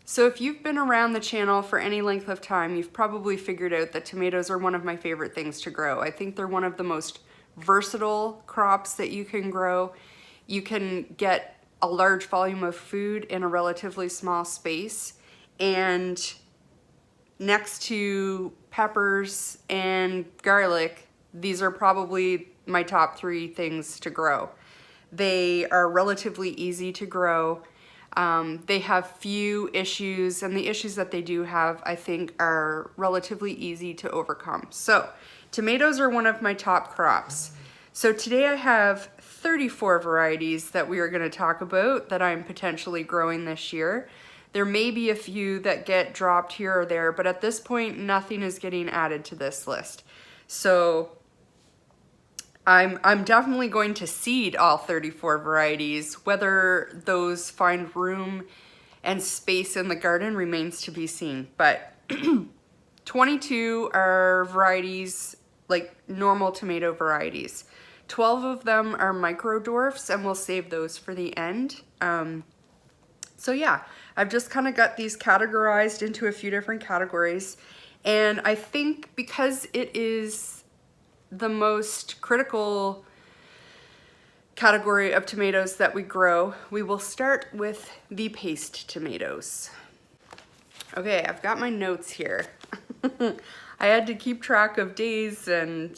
So if you've been around the channel for any length of time, you've probably figured out that tomatoes are one of my favorite things to grow. I think they're one of the most versatile crops that you can grow. You can get a large volume of food in a relatively small space, and next to peppers and garlic, these are probably my top 3 things to grow. They are relatively easy to grow. They have few issues, and the issues that they do have, I think, are relatively easy to overcome. So, tomatoes are one of my top crops. So today I have 34 varieties that we are going to talk about that I'm potentially growing this year. There may be a few that get dropped here or there, but at this point, nothing is getting added to this list. So I'm definitely going to seed all 34 varieties. Whether those find room and space in the garden remains to be seen. But 22 are varieties, like normal tomato varieties. 12 of them are Micro Dwarfs, and we'll save those for the end. So yeah, I've just kind of got these categorized into a few different categories. And I think because it is the most critical category of tomatoes that we grow, we will start with the paste tomatoes. Okay, I've got my notes here. I had to keep track of days and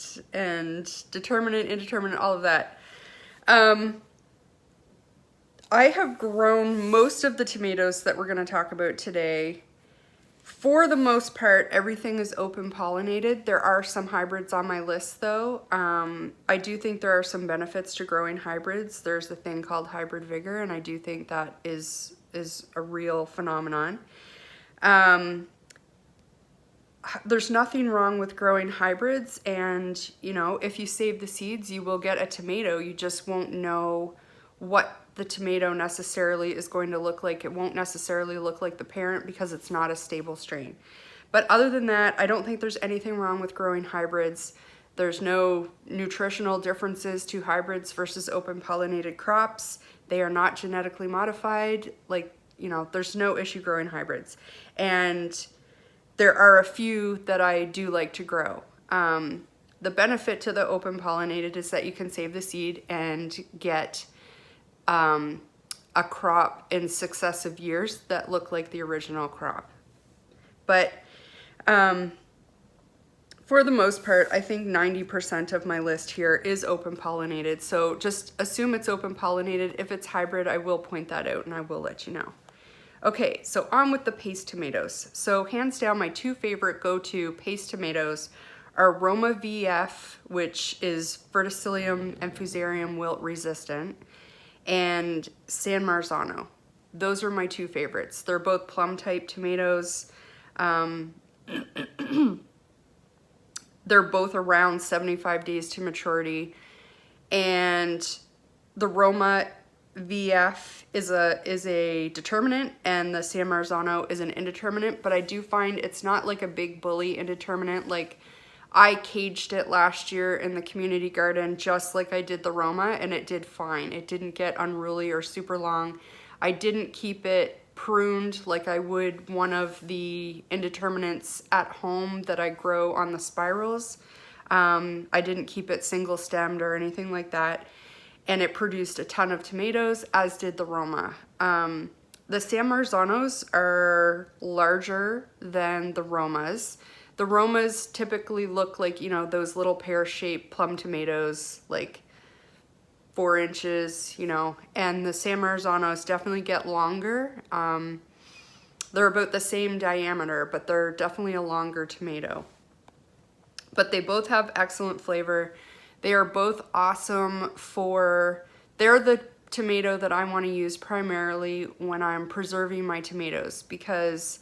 determinate, indeterminate, all of that. I have grown most of the tomatoes that we're going to talk about today. For the most part, everything is open pollinated. There are some hybrids on my list though. I do think there are some benefits to growing hybrids. There's a thing called hybrid vigor, and I do think that is a real phenomenon. There's nothing wrong with growing hybrids, and you know, if you save the seeds, you will get a tomato. You just won't know what the tomato necessarily is going to look like. It won't necessarily look like the parent because it's not a stable strain. But other than that, I don't think there's anything wrong with growing hybrids. There's no nutritional differences to hybrids versus open pollinated crops. They are not genetically modified. Like, you know, there's no issue growing hybrids. And there are a few that I do like to grow. The benefit to the open pollinated is that you can save the seed and get a crop in successive years that look like the original crop. But for the most part, I think 90% of my list here is open pollinated. So just assume it's open pollinated. If it's hybrid, I will point that out and I will let you know. Okay, so on with the paste tomatoes. So hands down, my 2 favorite go-to paste tomatoes are Roma VF, which is Verticillium and Fusarium wilt resistant, and San Marzano. Those are my 2 favorites. They're both plum type tomatoes. They're both around 75 days to maturity, and the Roma VF is a determinate and the San Marzano is an indeterminate, but I do find it's not like a big bully indeterminate. Like, I caged it last year in the community garden just like I did the Roma, and it did fine. It didn't get unruly or super long. I didn't keep it pruned like I would one of the indeterminates at home that I grow on the spirals. I didn't keep it single stemmed or anything like that. And it produced a ton of tomatoes, as did the Roma. The San Marzanos are larger than the Romas. The Romas typically look like, you know, those little pear-shaped plum tomatoes, like 4 inches, you know, and the San Marzanos definitely get longer. They're about the same diameter, but they're definitely a longer tomato. But they both have excellent flavor. They are both awesome they're the tomato that I want to use primarily when I'm preserving my tomatoes, because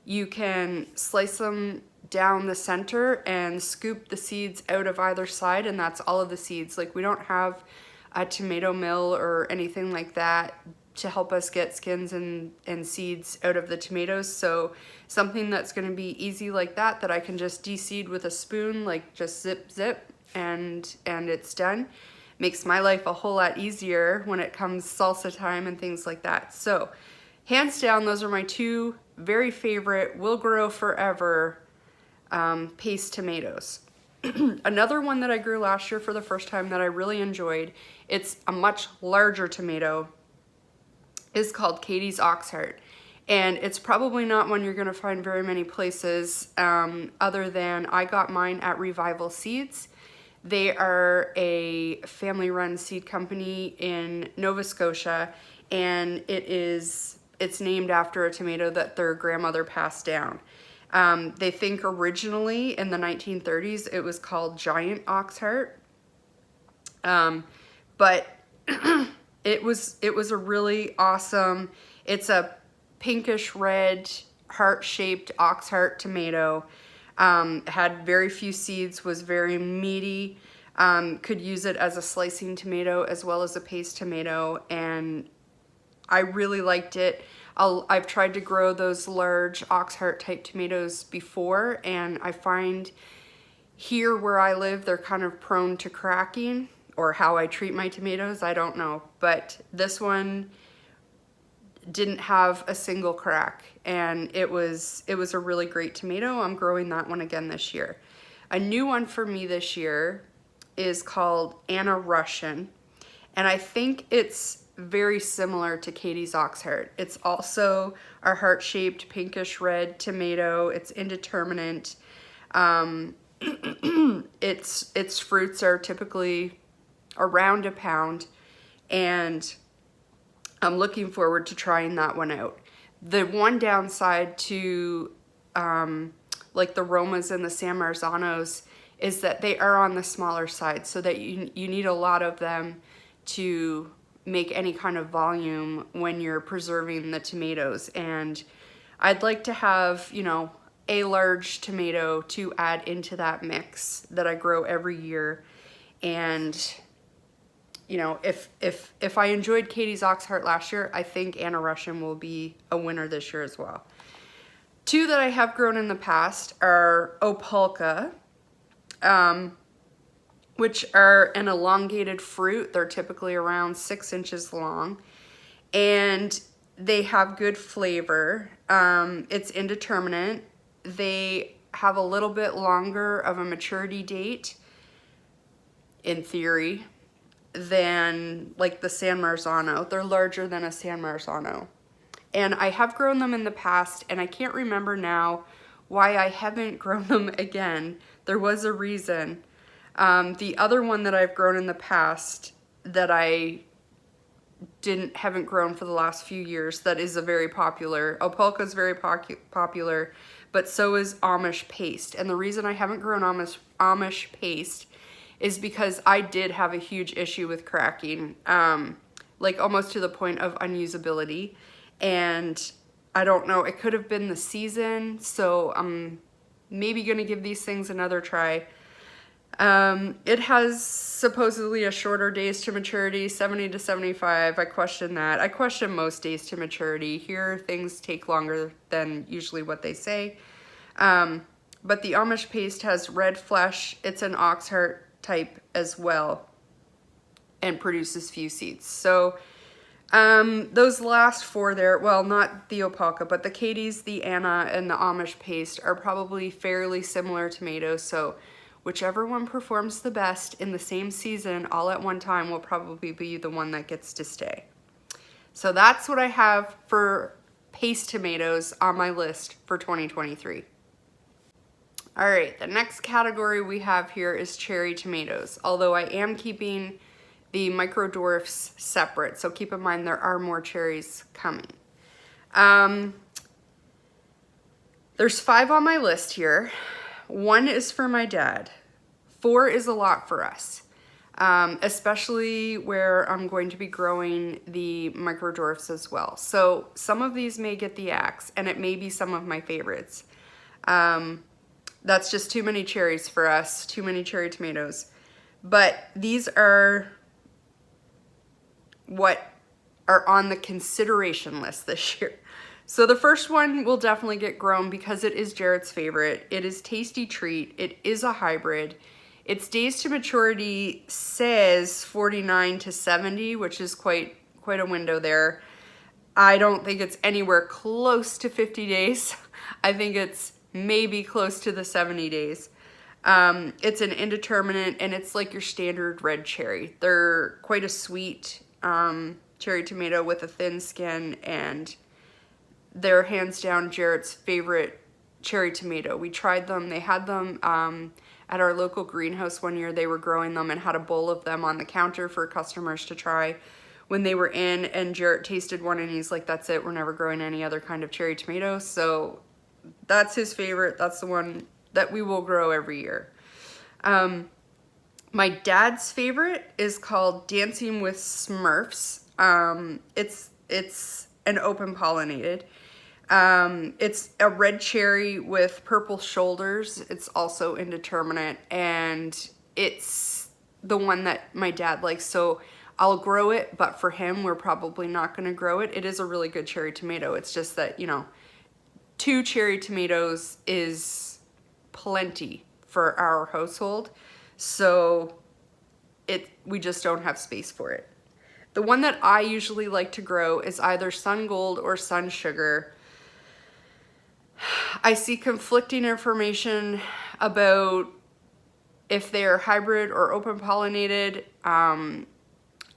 you can slice them down the center and scoop the seeds out of either side, and that's all of the seeds. Like, we don't have a tomato mill or anything like that to help us get skins and seeds out of the tomatoes. So something that's going to be easy like that I can just de-seed with a spoon, like just zip zip, and it's done, makes my life a whole lot easier when it comes salsa time and things like that. So hands down, those are my two very favorite, will grow forever paste tomatoes. Another one that I grew last year for the first time that I really enjoyed, it's a much larger tomato, is called Katie's Oxheart. And it's probably not one you're gonna find very many places other than I got mine at Revival Seeds. They are a family-run seed company in Nova Scotia, and it's named after a tomato that their grandmother passed down. They think originally in the 1930s it was called Giant Oxheart, but it was a really awesome. It's a pinkish red heart-shaped Oxheart tomato. Had very few seeds, was very meaty. Could use it as a slicing tomato as well as a paste tomato, and I really liked it. I've tried to grow those large Oxheart type tomatoes before, and I find here where I live they're kind of prone to cracking, or how I treat my tomatoes, I don't know. But this one didn't have a single crack, and it was a really great tomato. I'm growing that one again this year. A new one for me this year is called Anna Russian, and I think it's very similar to Katie's Oxheart. It's also a heart-shaped pinkish red tomato. It's indeterminate. Its fruits are typically around a pound, and I'm looking forward to trying that one out. The one downside to like the Romas and the San Marzanos is that they are on the smaller side, so that you need a lot of them to make any kind of volume when you're preserving the tomatoes. And I'd like to have, you know, a large tomato to add into that mix that I grow every year. And you know, if I enjoyed Katie's Oxheart last year, I think Anna Russian will be a winner this year as well. Two that I have grown in the past are Opalka, which are an elongated fruit. They're typically around 6 inches long, and they have good flavor. It's indeterminate. They have a little bit longer of a maturity date, in theory, than like the San Marzano. They're larger than a San Marzano. And I have grown them in the past, and I can't remember now why I haven't grown them again. There was a reason. The other one that I've grown in the past that I haven't grown for the last few years that is a very popular, Opalka is very popular, but so is Amish paste. And the reason I haven't grown Amish paste is because I did have a huge issue with cracking, like almost to the point of unusability. And I don't know, it could have been the season, so I'm maybe gonna give these things another try. It has supposedly a shorter days to maturity, 70 to 75. I question that. I question most days to maturity. Here, things take longer than usually what they say. But the Amish paste has red flesh. It's an Oxheart type as well, and produces few seeds. So those last four there, well, not the Opalka, but the Katie's, the Anna, and the Amish paste are probably fairly similar tomatoes. So whichever one performs the best in the same season all at one time will probably be the one that gets to stay. So that's what I have for paste tomatoes on my list for 2023. All right, the next category we have here is cherry tomatoes, although I am keeping the Micro Dwarfs separate, so keep in mind there are more cherries coming. There's 5 on my list here. 1 is for my dad. 4 is a lot for us, especially where I'm going to be growing the Micro Dwarfs as well. So some of these may get the axe, and it may be some of my favorites. That's just too many cherries for us, too many cherry tomatoes. But these are what are on the consideration list this year. So the first one will definitely get grown because it is Jared's favorite. It is Tasty Treat. It is a hybrid. Its days to maturity says 49 to 70, which is quite a window there. I don't think it's anywhere close to 50 days. I think it's maybe close to the 70 days. It's an indeterminate, and it's like your standard red cherry. They're quite a sweet cherry tomato with a thin skin, and they're hands down Jarrett's favorite cherry tomato. We tried them. They had them at our local greenhouse one year. They were growing them and had a bowl of them on the counter for customers to try when they were in, and Jarrett tasted one and he's like, that's it, we're never growing any other kind of cherry tomato. So that's his favorite. That's the one that we will grow every year. My dad's favorite is called Dancing with Smurfs. It's an open pollinated. It's a red cherry with purple shoulders. It's also indeterminate, and it's the one that my dad likes. So I'll grow it, but for him, we're probably not going to grow it. It is a really good cherry tomato. It's just that, you know, 2 cherry tomatoes is plenty for our household. So we just don't have space for it. The one that I usually like to grow is either Sun Gold or Sun Sugar. I see conflicting information about if they are hybrid or open pollinated.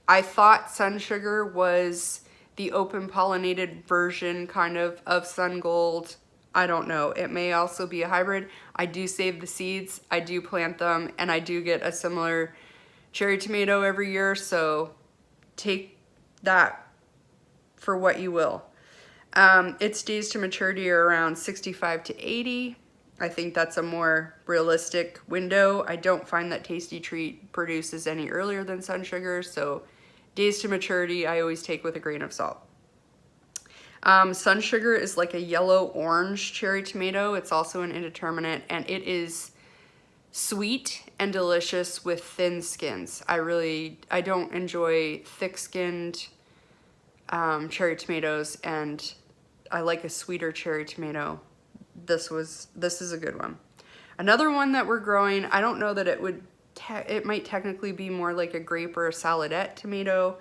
I thought Sun Sugar was the open pollinated version kind of Sun Gold. I don't know. It may also be a hybrid. I do save the seeds. I do plant them, and I do get a similar cherry tomato every year. So take that for what you will. Its days to maturity are around 65 to 80. I think that's a more realistic window. I don't find that Tasty Treat produces any earlier than Sun Sugar, so days to maturity I always take with a grain of salt. Sun Sugar is like a yellow-orange cherry tomato. It's also an indeterminate, and it is sweet and delicious with thin skins. I don't enjoy thick-skinned cherry tomatoes, and I like a sweeter cherry tomato. This is a good one. Another one that we're growing, I don't know that it might technically be more like a grape or a saladette tomato.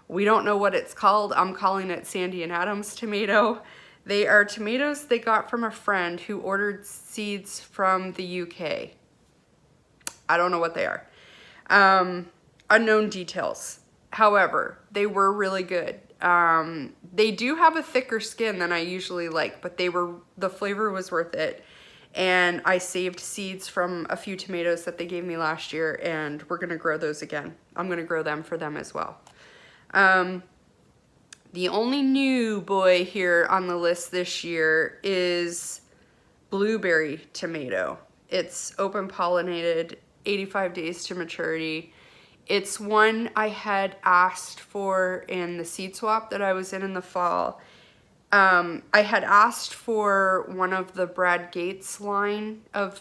We don't know what it's called. I'm calling it Sandy and Adams tomato. They are tomatoes they got from a friend who ordered seeds from the UK. I don't know what they are. Unknown details. However, they were really good. They do have a thicker skin than I usually like, but the flavor was worth it. And I saved seeds from a few tomatoes that they gave me last year, and we're gonna grow those again. I'm gonna grow them for them as well. The only new boy here on the list this year is blueberry tomato. It's open pollinated, 85 days to maturity. It's one I had asked for in the seed swap that I was in the fall. I had asked for one of the Brad Gates line of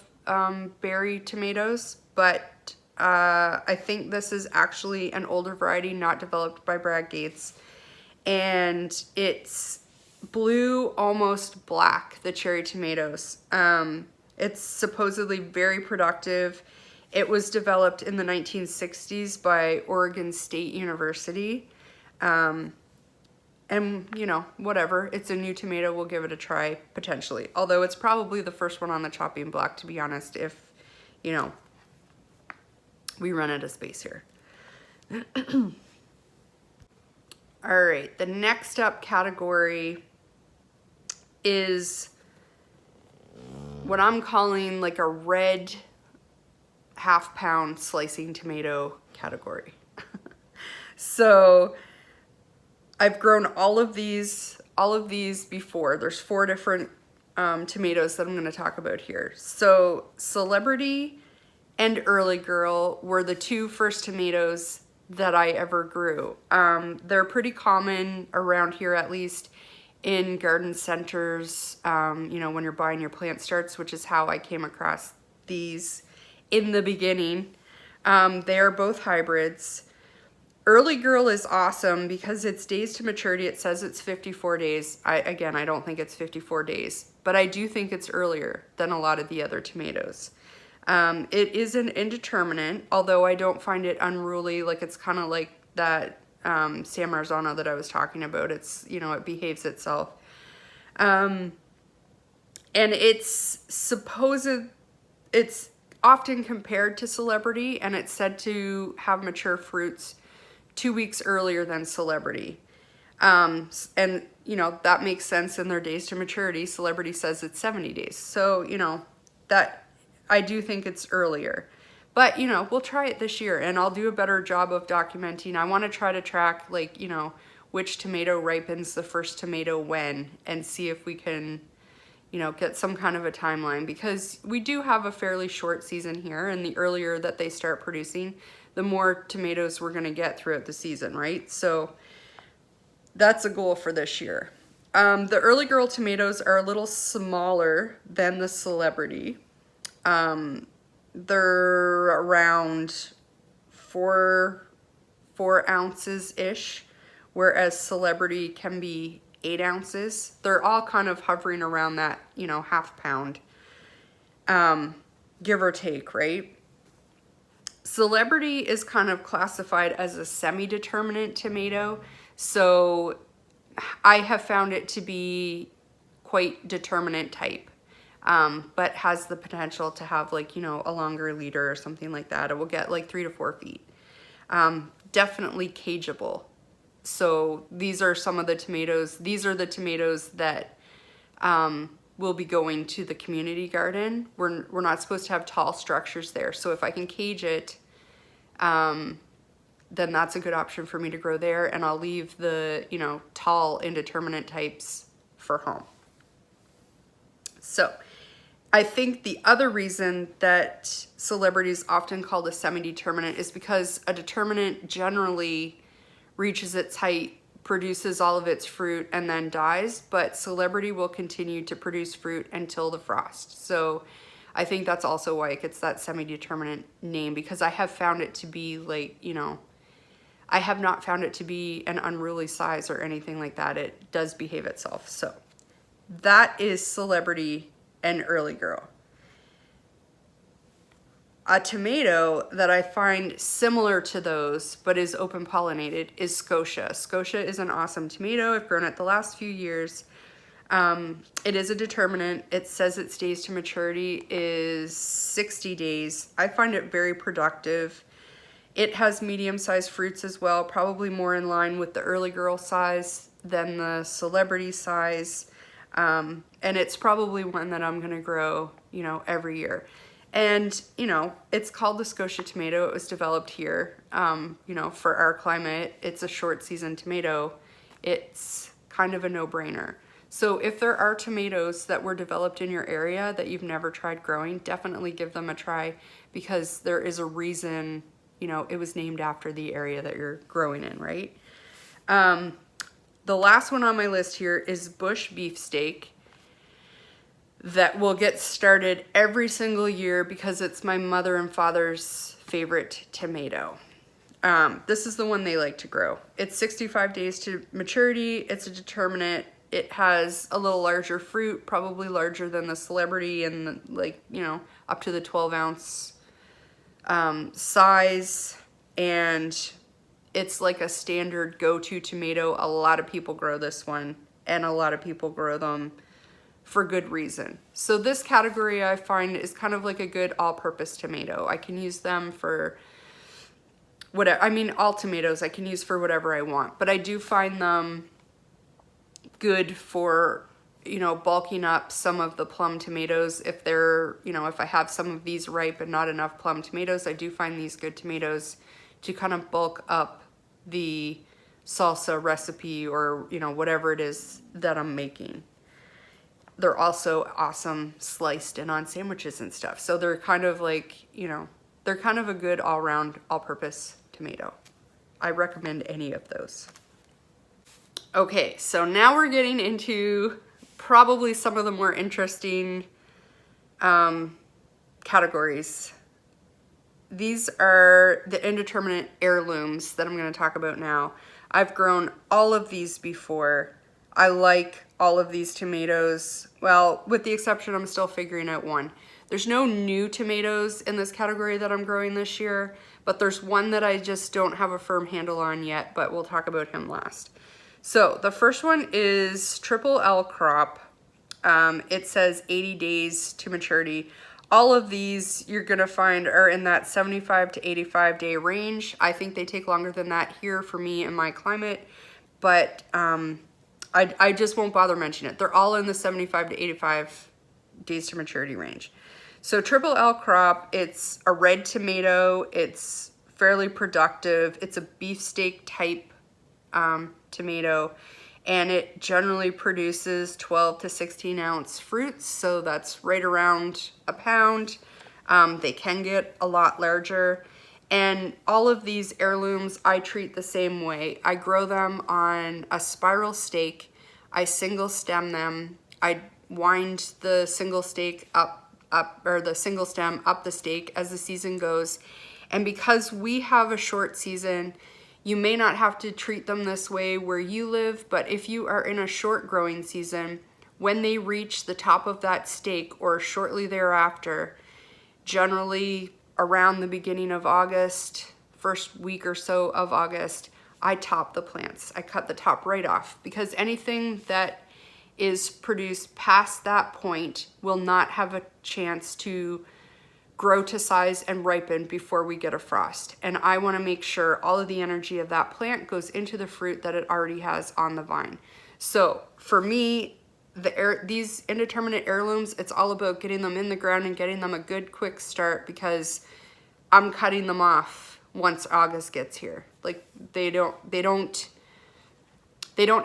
berry tomatoes, but I think this is actually an older variety not developed by Brad Gates. And it's blue, almost black, the cherry tomatoes. It's supposedly very productive. It was developed in the 1960s by Oregon State University. And, you know, whatever. It's a new tomato. We'll give it a try, potentially. Although it's probably the first one on the chopping block, to be honest, if, you know, we run out of space here. All right, the next up category is what I'm calling like a red half-pound slicing tomato category. So I've grown all of these before. There's 4 different tomatoes that I'm going to talk about here. So Celebrity and Early Girl were the 2 first tomatoes that I ever grew. They're pretty common around here, at least in garden centers, you know, when you're buying your plant starts, which is how I came across these in the beginning. They are both hybrids. Early Girl is awesome because its days to maturity, it says it's 54 days. I don't think it's 54 days, but I do think it's earlier than a lot of the other tomatoes. It is an indeterminate, although I don't find it unruly. Like, it's kind of like that San Marzano that I was talking about. It's, you know, it behaves itself. And it's often compared to Celebrity, and it's said to have mature fruits 2 weeks earlier than Celebrity. And, you know, that makes sense in their days to maturity. Celebrity says it's 70 days. So, you know, that I do think it's earlier. But, you know, we'll try it this year, and I'll do a better job of documenting. I want to try to track, like, you know, which tomato ripens the first tomato when, and see if we can, you know, get some kind of a timeline, because we do have a fairly short season here, and the earlier that they start producing, the more tomatoes we're going to get throughout the season, right? So that's a goal for this year. The early girl tomatoes are a little smaller than the Celebrity. They're around four ounces-ish, whereas Celebrity can be 8 ounces. They're all kind of hovering around that, you know, half pound, give or take, right? Celebrity is kind of classified as a semi-determinate tomato, so I have found it to be quite determinate type, but has the potential to have, like, you know, a longer leader or something like that. It will get like 3 to 4 feet. Definitely cageable. So these are some of the tomatoes. These are the tomatoes that will be going to the community garden. We're not supposed to have tall structures there. So if I can cage it, then that's a good option for me to grow there. And I'll leave the, you know, tall indeterminate types for home. So I think the other reason that Celebrity is often called a semi-determinate is because a determinate generally reaches its height, produces all of its fruit, and then dies, but Celebrity will continue to produce fruit until the frost. So I think that's also why it gets that semi-determinate name, because I have found it to be, like, you know, I have not found it to be an unruly size or anything like that. It does behave itself. So that is Celebrity and Early Girl. A tomato that I find similar to those, but is open pollinated, is Scotia. Scotia is an awesome tomato. I've grown it the last few years. It is a determinant. It says its days to maturity is 60 days. I find it very productive. It has medium-sized fruits as well, probably more in line with the Early Girl size than the Celebrity size. And it's probably one that I'm gonna grow, you know, every year. And, you know, it's called the Scotia tomato. It was developed here, you know, for our climate. It's a short season tomato. It's kind of a no-brainer. So if there are tomatoes that were developed in your area that you've never tried growing, definitely give them a try, because there is a reason, you know, it was named after the area that you're growing in, right? The last one on my list here is bush beefsteak, that will get started every single year because it's my mother and father's favorite tomato. This is the one they like to grow. It's 65 days to maturity. It's a determinate. It has a little larger fruit, probably larger than the Celebrity, and, like, you know, up to the 12-ounce size. And it's like a standard go-to tomato. A lot of people grow this one, and a lot of people grow them for good reason. So this category I find is kind of like a good all-purpose tomato. I can use them for whatever. I mean, all tomatoes I can use for whatever I want, but I do find them good for, you know, bulking up some of the plum tomatoes. If they're, you know, if I have some of these ripe and not enough plum tomatoes, I do find these good tomatoes to kind of bulk up the salsa recipe, or, you know, whatever it is that I'm making. They're also awesome sliced and on sandwiches and stuff. So they're kind of like, you know, they're kind of a good all-round, all-purpose tomato. I recommend any of those. Okay, so now we're getting into probably some of the more interesting categories. These are the indeterminate heirlooms that I'm going to talk about now. I've grown all of these before. I like all of these tomatoes, well, with the exception, I'm still figuring out one. There's no new tomatoes in this category that I'm growing this year, but there's one that I just don't have a firm handle on yet, but we'll talk about him last. So the first one is Triple L crop. It says 80 days to maturity. All of these you're gonna find are in that 75 to 85 day range. I think they take longer than that here for me in my climate, but I just won't bother mentioning it. They're all in the 75 to 85 days to maturity range. So Triple L crop, it's a red tomato. It's fairly productive. It's a beefsteak type tomato, and it generally produces 12 to 16 ounce fruits. So that's right around a pound. They can get a lot larger. And all of these heirlooms I treat the same way. I grow them on a spiral stake. I single stem them. I wind the single stake the single stem up the stake as the season goes. And because we have a short season, you may not have to treat them this way where you live, but if you are in a short growing season, when they reach the top of that stake or shortly thereafter, generally around the beginning of August, first week or so of August, I top the plants. I cut the top right off, because anything that is produced past that point will not have a chance to grow to size and ripen before we get a frost. And I want to make sure all of the energy of that plant goes into the fruit that it already has on the vine. So for me, these indeterminate heirlooms, it's all about getting them in the ground and getting them a good quick start, because I'm cutting them off once August gets here. Like they don't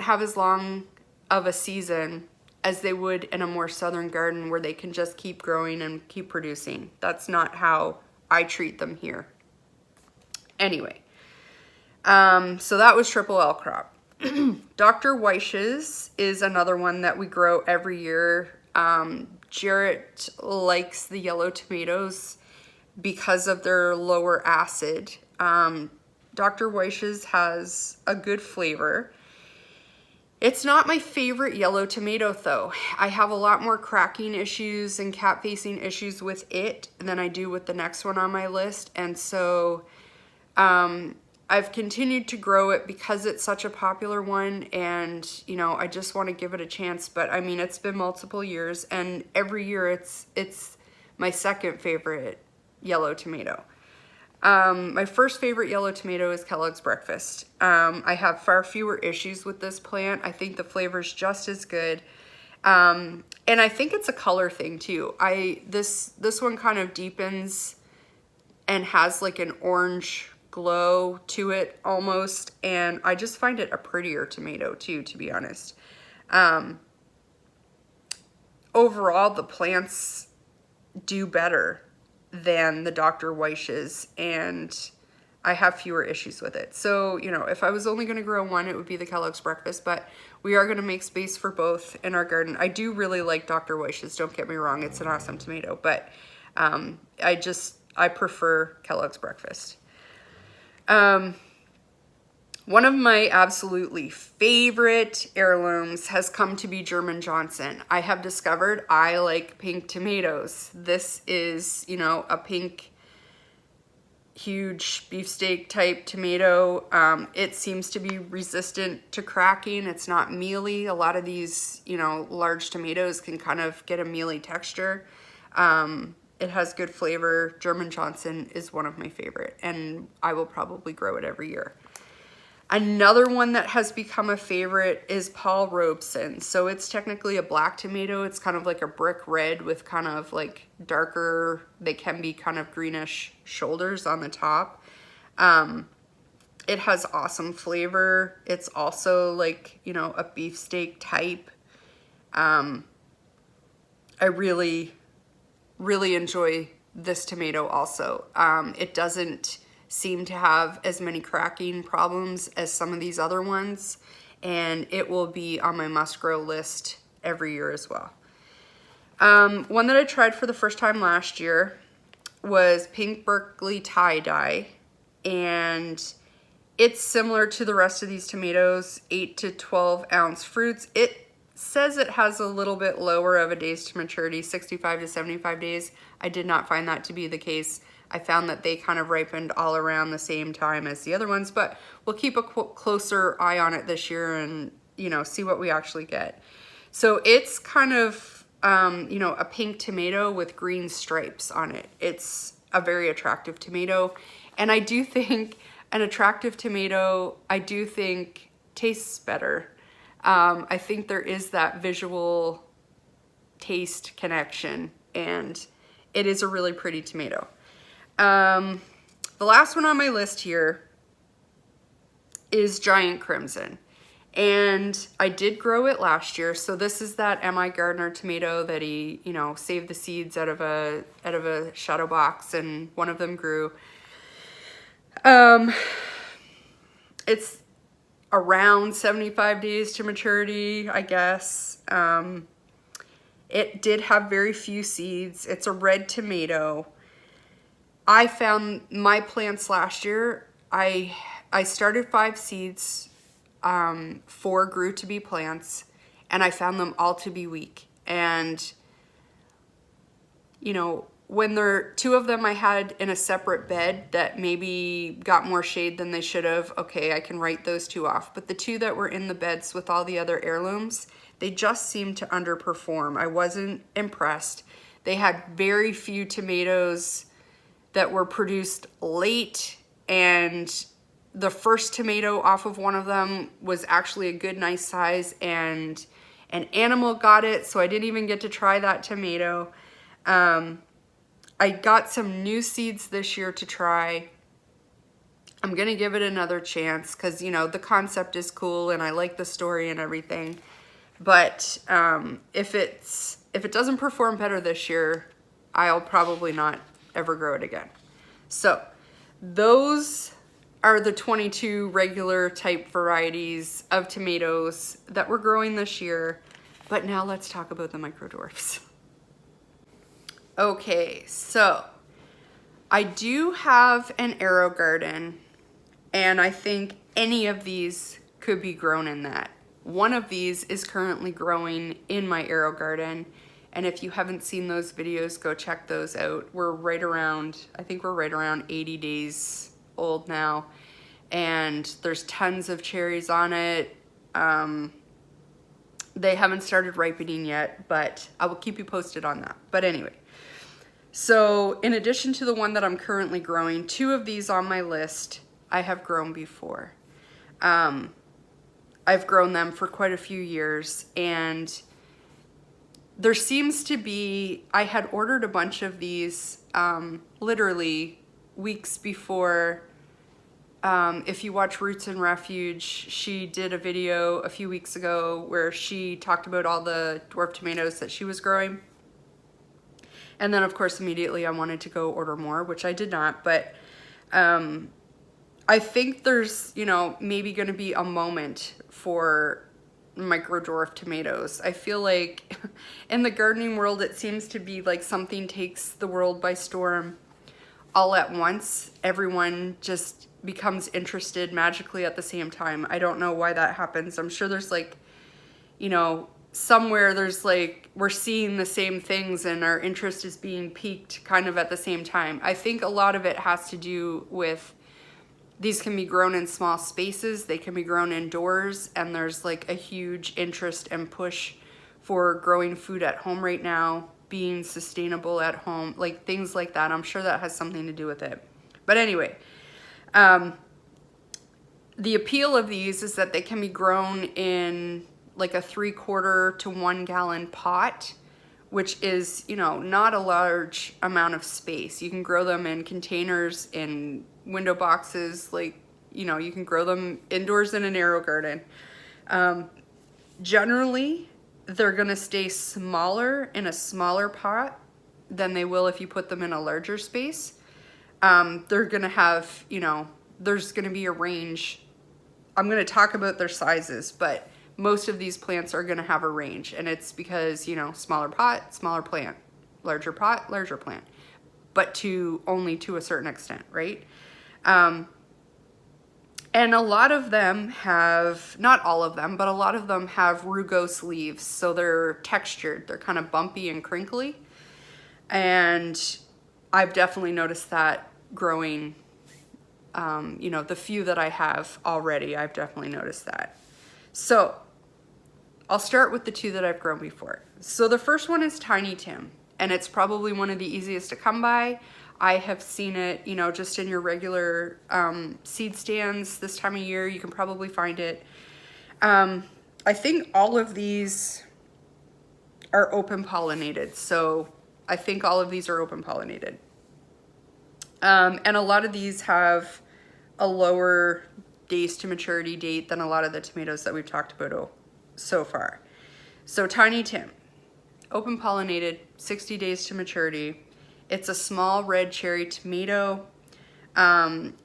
have as long of a season as they would in a more southern garden where they can just keep growing and keep producing. That's not how I treat them here. Anyway, so that was Triple L crop. Dr. Weiss's is another one that we grow every year. Jarrett likes the yellow tomatoes because of their lower acid. Dr. Weiss's has a good flavor. It's not my favorite yellow tomato though. I have a lot more cracking issues and cap facing issues with it than I do with the next one on my list. And so I've continued to grow it because it's such a popular one, and you know, I just want to give it a chance. But I mean, it's been multiple years, and every year it's my second favorite yellow tomato. My first favorite yellow tomato is Kellogg's Breakfast. I have far fewer issues with this plant. I think the flavor's just as good. And I think it's a color thing too. This one kind of deepens and has like an orange glow to it almost. And I just find it a prettier tomato too, to be honest. Overall, the plants do better than the Dr. Weiss's, and I have fewer issues with it. So, you know, if I was only going to grow one, it would be the Kellogg's Breakfast, but we are going to make space for both in our garden. I do really like Dr. Weiss's, don't get me wrong, it's an awesome tomato, but I prefer Kellogg's Breakfast. One of my absolutely favorite heirlooms has come to be German Johnson. I have discovered I like pink tomatoes. This is, you know, a pink, huge beefsteak type tomato. It seems to be resistant to cracking. It's not mealy. A lot of these, you know, large tomatoes can kind of get a mealy texture. It has good flavor. German Johnson is one of my favorite, and I will probably grow it every year. Another one that has become a favorite is Paul Robeson. So it's technically a black tomato. It's kind of like a brick red with kind of like darker, they can be kind of greenish shoulders on the top. It has awesome flavor. It's also like, you know, a beefsteak type. I really, really enjoy this tomato also. It doesn't seem to have as many cracking problems as some of these other ones, and it will be on my must grow list every year as well. One that I tried for the first time last year was pink Berkeley Tie Dye, and it's similar to the rest of these tomatoes, 8 to 12 ounce fruits. It says it has a little bit lower of a days to maturity, 65 to 75 days. I did not find that to be the case. I found that they kind of ripened all around the same time as the other ones, but we'll keep a closer eye on it this year and, you know, see what we actually get. So it's kind of, you know, a pink tomato with green stripes on it. It's a very attractive tomato. And I do think an attractive tomato, I do think tastes better. I think there is that visual taste connection, and it is a really pretty tomato. The last one on my list here is Giant Crimson. And I did grow it last year. So this is that M.I. Gardner tomato that he, you know, saved the seeds out of a shadow box, and one of them grew. It's around 75 days to maturity, I guess. It did have very few seeds. It's a red tomato. I found my plants last year, I started 5 seeds, 4 grew to be plants, and I found them all to be weak. And, you know, when 2 of them I had in a separate bed that maybe got more shade than they should have, okay, I can write those 2 off. But the 2 that were in the beds with all the other heirlooms, they just seemed to underperform. I wasn't impressed. They had very few tomatoes that were produced late, and the first tomato off of one of them was actually a good, nice size, and an animal got it, so I didn't even get to try that tomato. I got some new seeds this year to try. I'm gonna give it another chance because, you know, the concept is cool and I like the story and everything. But if it doesn't perform better this year, I'll probably not ever grow it again. So those are the 22 regular type varieties of tomatoes that we're growing this year. But now let's talk about the Micro Dwarfs. Okay, so I do have an AeroGarden, and I think any of these could be grown in that. One of these is currently growing in my AeroGarden, and if you haven't seen those videos, go check those out. We're right around, I think we're right around 80 days old now, and there's tons of cherries on it. They haven't started ripening yet, but I will keep you posted on that. But anyway, so in addition to the one that I'm currently growing, 2 of these on my list I have grown before. I've grown them for quite a few years, and there seems to be, I had ordered a bunch of these literally weeks before. If you watch Roots and Refuge, she did a video a few weeks ago where she talked about all the dwarf tomatoes that she was growing. And then, of course, immediately I wanted to go order more, which I did not. But I think there's, you know, maybe going to be a moment for Micro Dwarf tomatoes. I feel like in the gardening world, it seems to be like something takes the world by storm all at once. Everyone just becomes interested magically at the same time. I don't know why that happens. I'm sure there's like, you know, somewhere there's like, we're seeing the same things and our interest is being piqued kind of at the same time. I think a lot of it has to do with these can be grown in small spaces, they can be grown indoors, and there's like a huge interest and push for growing food at home right now, being sustainable at home, like things like that. I'm sure that has something to do with it. But anyway, the appeal of these is that they can be grown in like a 3/4 to 1 gallon pot, which is, you know, not a large amount of space. You can grow them in containers, in window boxes, like, you know, you can grow them indoors in an AeroGarden. Generally, they're gonna stay smaller in a smaller pot than they will if you put them in a larger space. They're gonna have, you know, there's gonna be a range. I'm gonna talk about their sizes, but most of these plants are gonna have a range, and it's because, you know, smaller pot, smaller plant, larger pot, larger plant, but only to a certain extent, right? And a lot of them have, not all of them, but a lot of them have rugose leaves. So they're textured, they're kind of bumpy and crinkly. And I've definitely noticed that growing, you know, the few that I have already, I've definitely noticed that. So I'll start with the two that I've grown before. So the first one is Tiny Tim, and it's probably one of the easiest to come by. I have seen it, you know, just in your regular seed stands this time of year. You can probably find it. I think all of these are open pollinated. So I think all of these are open pollinated. And a lot of these have a lower days to maturity date than a lot of the tomatoes that we've talked about so far. So Tiny Tim, open pollinated, 60 days to maturity. It's a small red cherry tomato.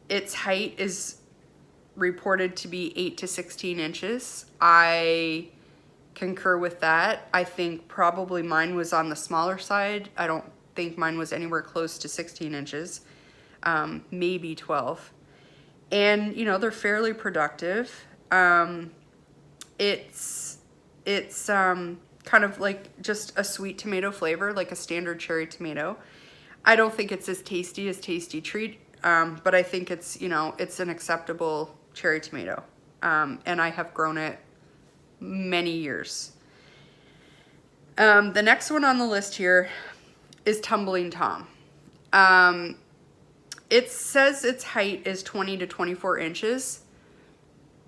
Its height is reported to be 8 to 16 inches. I concur with that. I think probably mine was on the smaller side. I don't think mine was anywhere close to 16 inches, maybe 12. And, you know, they're fairly productive. It's kind of like just a sweet tomato flavor, like a standard cherry tomato. I don't think it's as tasty treat, but I think it's, you know, it's an acceptable cherry tomato. And I have grown it many years. The next one on the list here is Tumbling Tom. It says its height is 20 to 24 inches.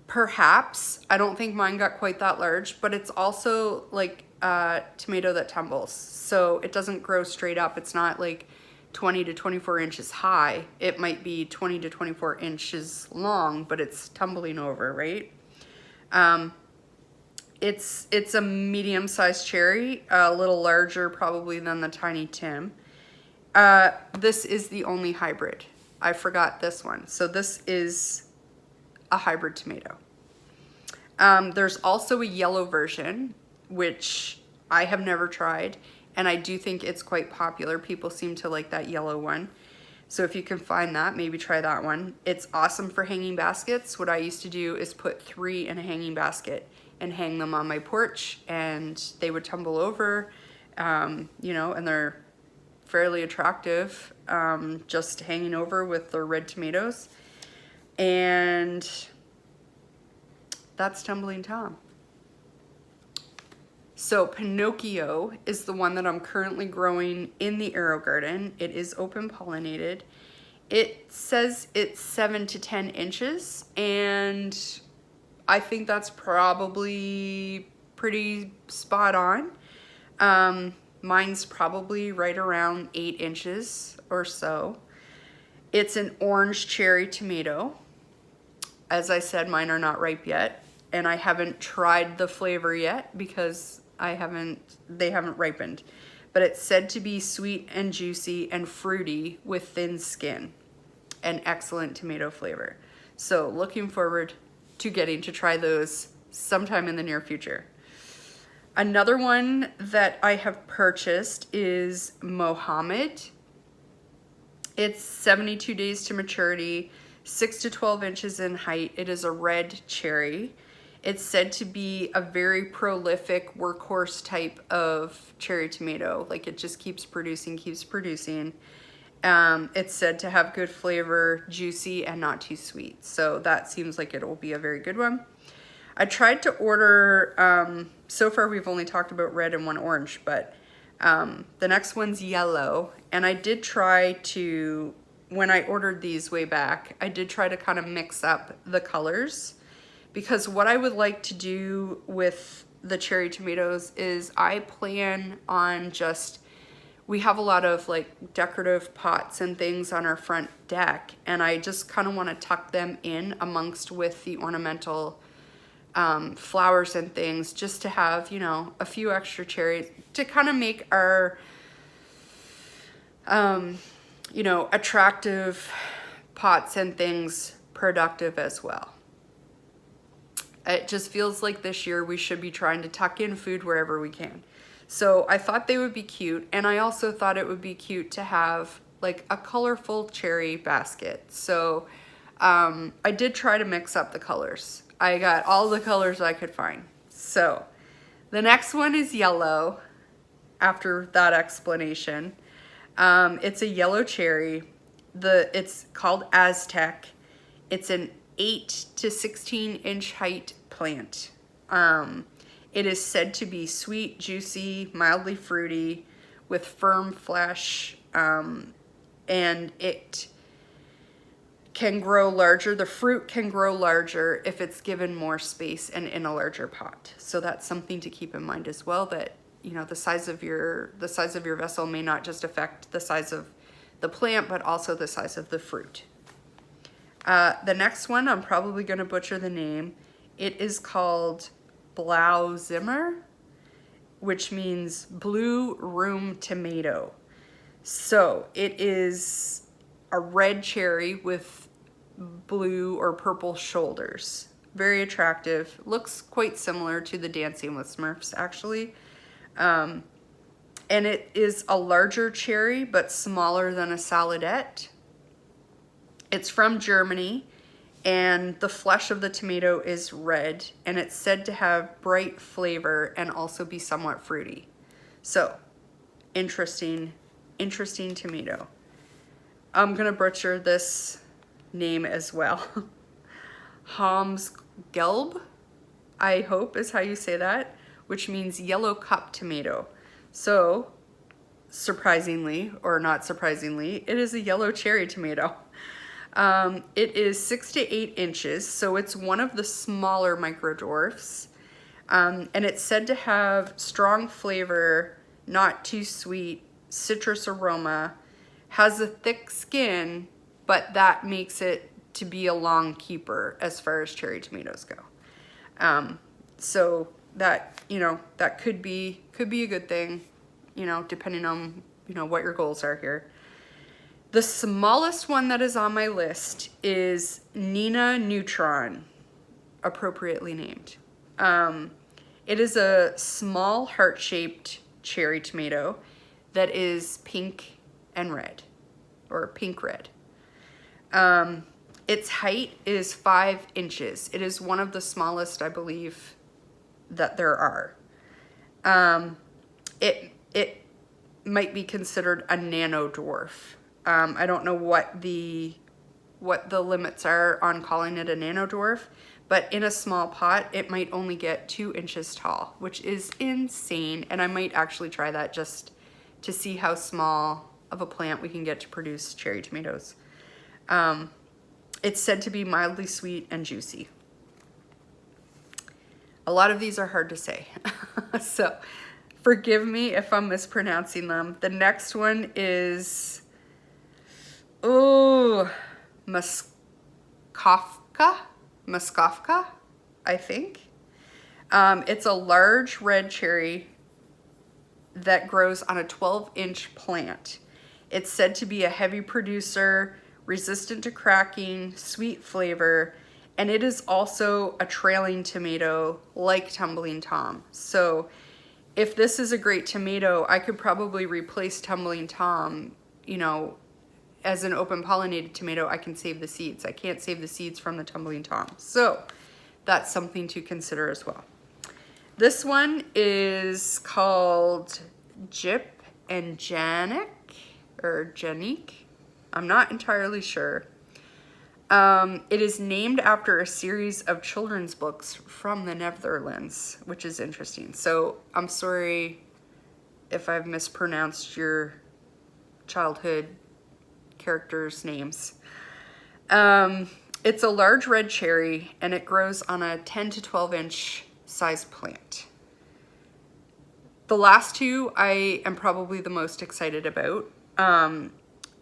Perhaps. I don't think mine got quite that large, but it's also like a tomato that tumbles. So it doesn't grow straight up. It's not like 20 to 24 inches high. It might be 20 to 24 inches long, but it's tumbling over, right? It's a medium-sized cherry, a little larger probably than the Tiny Tim. This is the only hybrid. I forgot this one. So this is a hybrid tomato. There's also a yellow version, which I have never tried, and I do think it's quite popular. People seem to like that yellow one. So if you can find that, maybe try that one. It's awesome for hanging baskets. What I used to do is put 3 in a hanging basket and hang them on my porch, and they would tumble over, you know, and they're fairly attractive, just hanging over with their red tomatoes. And that's Tumbling Tom. So Pinocchio is the one that I'm currently growing in the AeroGarden. It is open pollinated. It says it's 7 to 10 inches, and I think that's probably pretty spot on. Mine's probably right around 8 inches or so. It's an orange cherry tomato. As I said, mine are not ripe yet, and I haven't tried the flavor yet because they haven't ripened. But it's said to be sweet and juicy and fruity with thin skin. An excellent tomato flavor. So looking forward to getting to try those sometime in the near future. Another one that I have purchased is Mohammed. It's 72 days to maturity, 6 to 12 inches in height. It is a red cherry. It's said to be a very prolific workhorse type of cherry tomato. Like it just keeps producing. It's said to have good flavor, juicy, and not too sweet. So that seems like it will be a very good one. I tried to order, so far we've only talked about red and one orange, but the next one's yellow. And I did try to, when I ordered these way back, I did try to kind of mix up the colors, because what I would like to do with the cherry tomatoes is I plan on we have a lot of like decorative pots and things on our front deck, and I just kind of want to tuck them in amongst with the ornamental flowers and things, just to have, you know, a few extra cherries to kind of make our, you know, attractive pots and things productive as well. It just feels like this year we should be trying to tuck in food wherever we can. So I thought they would be cute, and I also thought it would be cute to have like a colorful cherry basket. So I did try to mix up the colors. I got all the colors I could find. So the next one is yellow. After that explanation, it's a yellow cherry. It's called Aztec. It's an 8 to 16 inch height plant. It is said to be sweet, juicy, mildly fruity, with firm flesh, and it can grow larger. The fruit can grow larger if it's given more space and in a larger pot. So that's something to keep in mind as well, that you know, the size of your vessel may not just affect the size of the plant, but also the size of the fruit. The next one, I'm probably going to butcher the name. It is called Blauzimmer, which means blue room tomato. So it is a red cherry with blue or purple shoulders. Very attractive. Looks quite similar to the Dancing with Smurfs, actually. And it is a larger cherry, but smaller than a saladette. It's from Germany, and the flesh of the tomato is red, and it's said to have bright flavor and also be somewhat fruity. So, interesting tomato. I'm gonna butcher this name as well. Ham's Gelb, I hope is how you say that, which means yellow cup tomato. So, surprisingly, or not surprisingly, it is a yellow cherry tomato. It is 6 to 8 inches, so it's one of the smaller micro dwarfs. And it's said to have strong flavor, not too sweet, citrus aroma, has a thick skin, but that makes it to be a long keeper as far as cherry tomatoes go. So that, you know, that could be a good thing, you know, depending on, you know, what your goals are here. The smallest one that is on my list is Nina Neutron, appropriately named. It is a small heart-shaped cherry tomato that is pink and red, or pink-red. Its height is 5 inches. It is one of the smallest, I believe, that there are. It might be considered a nano dwarf. I don't know what the limits are on calling it a nano dwarf, but in a small pot, it might only get 2 inches tall, which is insane. And I might actually try that just to see how small of a plant we can get to produce cherry tomatoes. It's said to be mildly sweet and juicy. A lot of these are hard to say, so forgive me if I'm mispronouncing them. The next one is, Muskofka, I think. It's a large red cherry that grows on a 12-inch plant. It's said to be a heavy producer, resistant to cracking, sweet flavor, and it is also a trailing tomato like Tumbling Tom. So if this is a great tomato, I could probably replace Tumbling Tom, you know, as an open pollinated tomato. I can save the seeds. I can't save the seeds from the Tumbling Tom. So that's something to consider as well. This one is called Jip and Janik, or Janik. I'm not entirely sure. It is named after a series of children's books from the Netherlands, which is interesting. So I'm sorry if I've mispronounced your childhood characters' names. It's a large red cherry, and it grows on a 10 to 12 inch size plant. The last two I am probably the most excited about.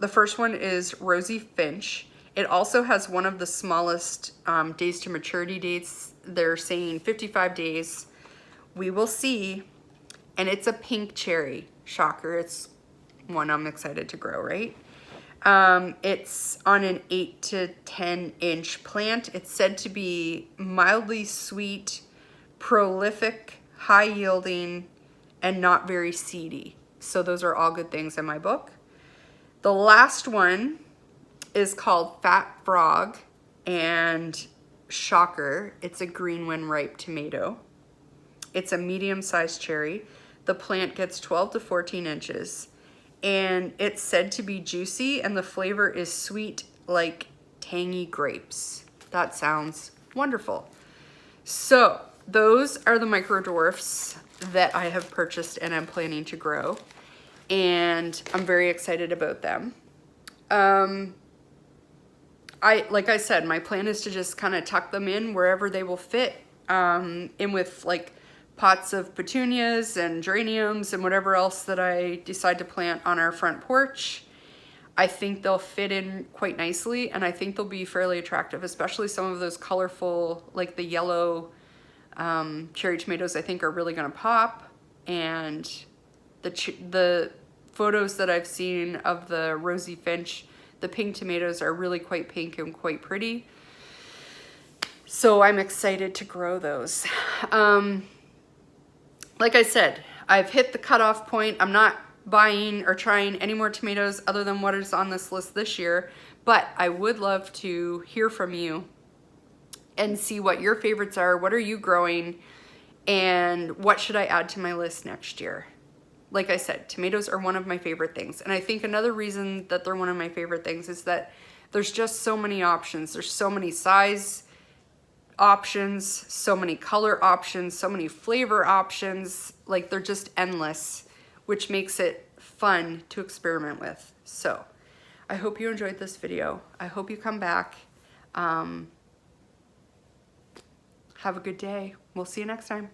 The first one is Rosy Finch. It also has one of the smallest days to maturity dates. They're saying 55 days. We will see. And it's a pink cherry. Shocker, it's one I'm excited to grow, right? It's on an 8 to 10 inch plant. It's said to be mildly sweet, prolific, high yielding, and not very seedy. So those are all good things in my book. The last one is called Fat Frog. and shocker, it's a green when ripe tomato. It's a medium-sized cherry. The plant gets 12 to 14 inches, and it's said to be juicy, and the flavor is sweet like tangy grapes. That sounds wonderful. So those are the Micro Dwarfs that I have purchased and I'm planning to grow, and I'm very excited about them. Like I said, my plan is to just kind of tuck them in wherever they will fit, in with like pots of petunias and geraniums and whatever else that I decide to plant on our front porch. I think they'll fit in quite nicely, and I think they'll be fairly attractive, especially some of those colorful, like the yellow cherry tomatoes I think are really gonna pop. And the photos that I've seen of the Rosy Finch, the pink tomatoes are really quite pink and quite pretty. So I'm excited to grow those. Like I said, I've hit the cutoff point. I'm not buying or trying any more tomatoes other than what is on this list this year, but I would love to hear from you and see what your favorites are. What are you growing, and what should I add to my list next year? Like I said, tomatoes are one of my favorite things, and I think another reason that they're one of my favorite things is that there's just so many options. There's so many size options, so many color options, so many flavor options. Like, they're just endless, which makes it fun to experiment with. So I hope you enjoyed this video. I hope you come back. Have a good day. We'll see you next time.